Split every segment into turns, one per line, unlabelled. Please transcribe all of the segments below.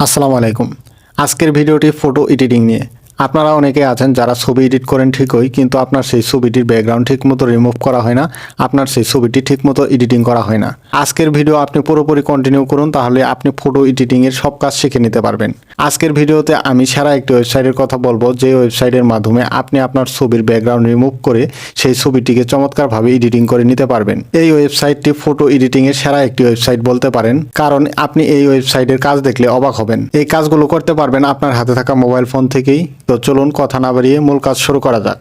আসসালামু আলাইকুম। আজকের ভিডিওটি ফটো এডিটিং নিয়ে। আপনারা অনেকে আছেন যারা ছবি এডিট করেন ঠিকই, কিন্তু আপনার সেই ছবিটির ব্যাকগ্রাউন্ড ঠিকমতো রিমুভ করা হয় না, আপনার সেই ছবিটি ঠিকমতো এডিটিং করা হয় না। আজকের ভিডিও আপনি পুরোপুরি কন্টিনিউ করুন, তাহলে আপনি ফটো এডিটিংয়ের সব কাজ শিখে নিতে পারবেন। আজকের ভিডিওতে আমি সেরা একটি ওয়েবসাইটের কথা বলবো, যে ওয়েবসাইটের মাধ্যমে আপনি আপনার ছবির ব্যাকগ্রাউন্ড রিমুভ করে সেই ছবিটিকে চমৎকারভাবে এডিটিং করে নিতে পারবেন। এই ওয়েবসাইটটি ফটো এডিটিংয়ের সেরা একটি ওয়েবসাইট বলতে পারেন, কারণ আপনি এই ওয়েবসাইটের কাজ দেখলে অবাক হবেন। এই কাজগুলো করতে পারবেন আপনার হাতে থাকা মোবাইল ফোন থেকেই। তো চলুন কথা না বাড়িয়ে মূল কাজ শুরু করা যাক।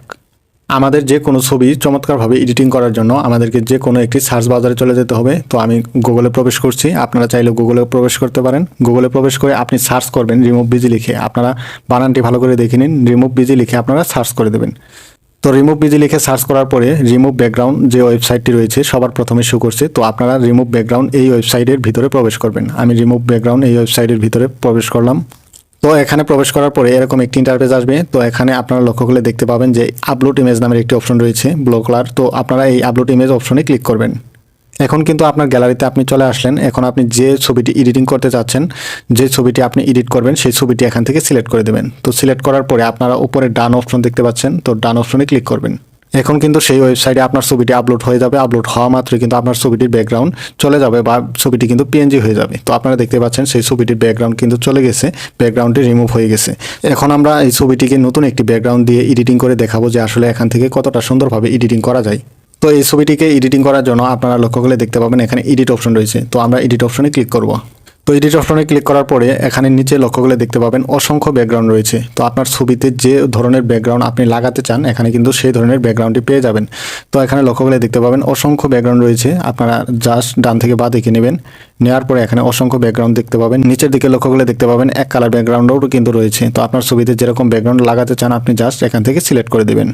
আমাদের যে কোনো ছবি চমৎকারভাবে এডিটিং করার জন্য আমাদেরকে যে কোনো একটি সার্চ বাজারে চলে যেতে হবে। তো আমি গুগলে প্রবেশ করছি, আপনারা চাইলে গুগলে প্রবেশ করতে পারেন। গুগলে প্রবেশ করে আপনি সার্চ করবেন রিমুভ বিজি লিখে। আপনারা বানানটি ভালো করে দেখে নিন, রিমুভ বিজি লিখে আপনারা সার্চ করে দেবেন। তো রিমুভ বিজি লিখে সার্চ করার পরে রিমুভ ব্যাকগ্রাউন্ড যে ওয়েবসাইটটি রয়েছে সবার প্রথমে শো করছে। তো আপনারা রিমুভ ব্যাকগ্রাউন্ড এই ওয়েবসাইটের ভিতরে প্রবেশ করবেন। আমি রিমুভ ব্যাকগ্রাউন্ড এই ওয়েবসাইটের ভিতরে প্রবেশ করলাম। তো এখানে প্রবেশ করার পরে এরকম একটি ইন্টারফেস আসবে। তো এখানে আপনারা লক্ষ্য করলে দেখতে পাবেন যে আপলোড ইমেজ নামের একটি অপশন রয়েছে, ব্লু কালার। তো আপনারা এই আপলোড ইমেজ অপশনে ক্লিক করবেন। এখন কিন্তু আপনার গ্যালারিতে আপনি চলে আসলেন। এখন আপনি যে ছবিটি এডিটিং করতে চাচ্ছেন, যে ছবিটি আপনি এডিট করবেন, সেই ছবিটি এখান থেকে সিলেক্ট করে দেবেন। তো সিলেক্ট করার পরে আপনারা উপরে ডান অপশন দেখতে পাচ্ছেন, তো ডান অপশনে ক্লিক করবেন। এখন কিন্তু সেই ওয়েবসাইটে আপনার ছবিটি আপলোড হয়ে যাবে। আপলোড হওয়া মাত্রই কিন্তু আপনার ছবিটির ব্যাকগ্রাউন্ড চলে যাবে, বা ছবিটি কিন্তু পিএনজি হয়ে যাবে। তো আপনারা দেখতে পাচ্ছেন সেই ছবিটির ব্যাকগ্রাউন্ড কিন্তু চলে গেছে, ব্যাকগ্রাউন্ডটি রিমুভ হয়ে গেছে। এখন আমরা এই ছবিটিকে নতুন একটি ব্যাকগ্রাউন্ড দিয়ে এডিটিং করে দেখাবো যে আসলে এখান থেকে কতটা সুন্দরভাবে এডিটিং করা যায়। তো এই ছবিটিকে এডিটিং করার জন্য আপনারা লক্ষ্য করলে দেখতে পাবেন এখানে এডিট অপশন রয়েছে। তো আমরা এডিট অপশনে ক্লিক করব। তো এডিট অপশনে ক্লিক করার পরে এখানে নিচে লক্ষ্য করলে দেখতে পাবেন অসংখ্য ব্যাকগ্রাউন্ড রয়েছে। তো আপনার ছবিতে যে ধরনের ব্যাকগ্রাউন্ড আপনি লাগাতে চান, এখানে কিন্তু সেই ধরনের ব্যাকগ্রাউন্ডটি পেয়ে যাবেন। তো এখানে লক্ষ্য করলে দেখতে পাবেন অসংখ্য ব্যাকগ্রাউন্ড রয়েছে। আপনারা জাস্ট ডান থেকে বাঁ দিকে নেবেন, নেওয়ার পরে এখানে অসংখ্য ব্যাকগ্রাউন্ড দেখতে পাবেন। নিচের দিকে লক্ষ্য করলে দেখতে পাবেন এক কালার ব্যাকগ্রাউন্ডও কিন্তু রয়েছে। তো আপনার ছবিতে যেরকম ব্যাকগ্রাউন্ড লাগাতে চান আপনি জাস্ট এখান থেকে সিলেক্ট করে দেবেন।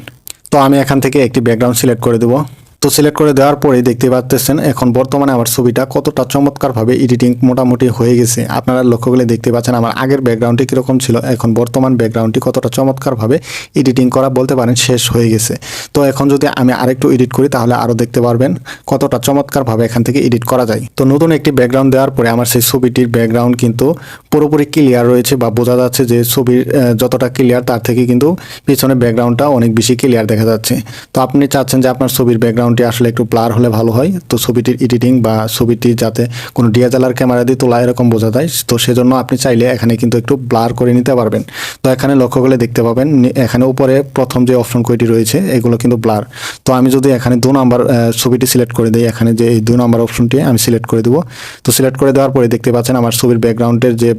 তো আমি এখান থেকে একটি ব্যাকগ্রাউন্ড সিলেক্ট করে দেবো। তো সিলেক্ট করে দেওয়ার পরে দেখতে পাচ্ছেন এখন বর্তমানে আমার ছবিটা কতটা চমৎকারভাবে এডিটিং মোটামুটি হয়ে গেছে। আপনারা লক্ষ্য করলে দেখতে পাচ্ছেন আমার আগের ব্যাকগ্রাউন্ডটি কীরকম ছিল, এখন বর্তমান ব্যাকগ্রাউন্ডটি কতটা চমৎকারভাবে এডিটিং করা বলতে পারেন শেষ হয়ে গেছে। তো এখন যদি আমি আরেকটু এডিট করি তাহলে আরও দেখতে পারবেন কতটা চমৎকারভাবে এখান থেকে এডিট করা যায়। তো নতুন একটি ব্যাকগ্রাউন্ড দেওয়ার পরে আমার সেই ছবিটির ব্যাকগ্রাউন্ড কিন্তু পুরোপুরি ক্লিয়ার রয়েছে, বা বোঝা যাচ্ছে যে ছবির যতটা ক্লিয়ার তার থেকে কিন্তু পিছনের ব্যাকগ্রাউন্ডটা অনেক বেশি ক্লিয়ার দেখা যাচ্ছে। তো আপনি চাচ্ছেন যে আপনার ছবির ব্যাকগ্রাউন্ডটি আসলে একটু ব্লার হলে ভালো হয়। তো ছবিটির এডিটিং বা ছবিটি যাতে কোনো ডিএসএলআর ক্যামেরা দিয়ে তোলা এরকম বোঝা যায়, তো সেজন্য আপনি চাইলে এখানে কিন্তু একটু ব্লার করে নিতে পারবেন। তো এখানে লক্ষ্য করলে দেখতে পাবেন এখানে উপরে প্রথম যে অপশন কয়টি রয়েছে এগুলো কিন্তু ব্লার। তো আমি যদি এখানে 2 নম্বর ছবিটি সিলেক্ট করে দিই, এখানে যে এই 2 নম্বর অপশনটি আমি সিলেক্ট করে দেবো। তো সিলেক্ট করে দেওয়ার পরে দেখতে পাচ্ছেন আমার ছবির ব্যাকগ্রাউন্ডের যে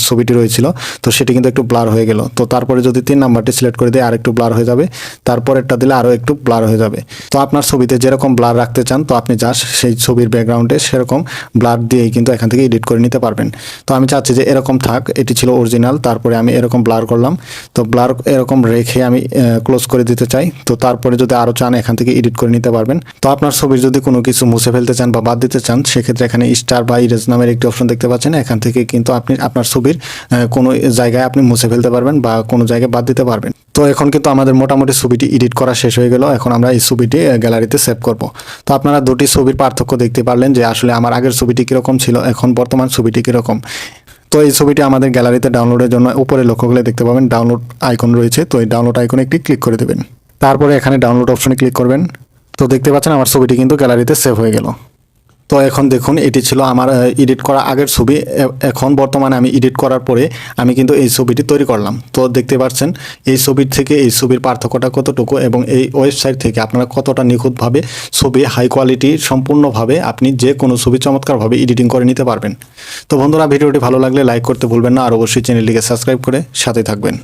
ছবিটি রয়েছিল তো সেটি কিন্তু একটু ব্লার হয়ে গেল। তো তারপরে যদি 3 নম্বরটি সিলেক্ট করে দিই আর একটু ব্লার হয়ে যাবে, তারপরেরটা দিলে আরও একটু ব্লার হয়ে যাবে। তো আপনার ছবিতে যেরকম ব্লার রাখতে চান তো আপনি জাস্ট সেই ছবির ব্যাকগ্রাউন্ডে সেরকম ব্লার দিয়েই কিন্তু এখান থেকে এডিট করে নিতে পারবেন। তো আমি চাচ্ছি যে এরকম থাক, এটি ছিল অরিজিনাল, তারপরে আমি এরকম ব্লার করলাম। তো ব্লার এরকম রেখে আমি ক্লোজ করে দিতে চাই। তো তারপরে যদি আরও চান এখান থেকে এডিট করে নিতে পারবেন। তো আপনার ছবির যদি কোনো কিছু মুছে ফেলতে চান বা বাদ দিতে চান, সেক্ষেত্রে এখানে স্টার বা ইরেজ নামের একটি অপশন দেখতে পাচ্ছেন। এখান থেকে কিন্তু আপনি আপনার ছবির কোনো জায়গায় আপনি মুছে ফেলতে পারবেন বা কোনো জায়গায় বাদ দিতে পারবেন। তো এখন কিন্তু আমাদের মোটামুটি ছবিটি এডিট করা শেষ হয়ে গেল। এখন আমরা এই ছবিটি গ্যালারিতে সেভ করব। তো আপনারা দুটি ছবির পার্থক্য দেখতে পারলেন যে আসলে আমার আগের ছবিটি কীরকম ছিল, এখন বর্তমান ছবিটি কীরকম। তো এই ছবিটি আমাদের গ্যালারিতে ডাউনলোডের জন্য উপরে লক্ষ্য করলে দেখতে পাবেন ডাউনলোড আইকন রয়েছে। তো এই ডাউনলোড আইকনে একটি ক্লিক করে দেবেন, তারপরে এখানে ডাউনলোড অপশনে ক্লিক করবেন। তো দেখতে পাচ্ছেন আমার ছবিটি কিন্তু গ্যালারিতে সেভ হয়ে গেল। তো এখন দেখুন এটি ছিল আমার এডিট করা আগের ছবি। এখন বর্তমানে আমি এডিট করার পরে আমি কিন্তু এই ছবিটি তৈরি করলাম। তো দেখতে পাচ্ছেন এই ছবির থেকে এই ছবির পার্থক্যটা কতটুকু, এবং এই ওয়েবসাইট থেকে আপনারা কতটা নিখুঁতভাবে ছবি হাই কোয়ালিটি সম্পূর্ণভাবে আপনি যে কোনো ছবি চমৎকারভাবে এডিটিং করে নিতে পারবেন। তো বন্ধুরা, ভিডিওটি ভালো লাগলে লাইক করতে ভুলবেন না, আর অবশ্যই চ্যানেলটিকে সাবস্ক্রাইব করে সাথে থাকবেন।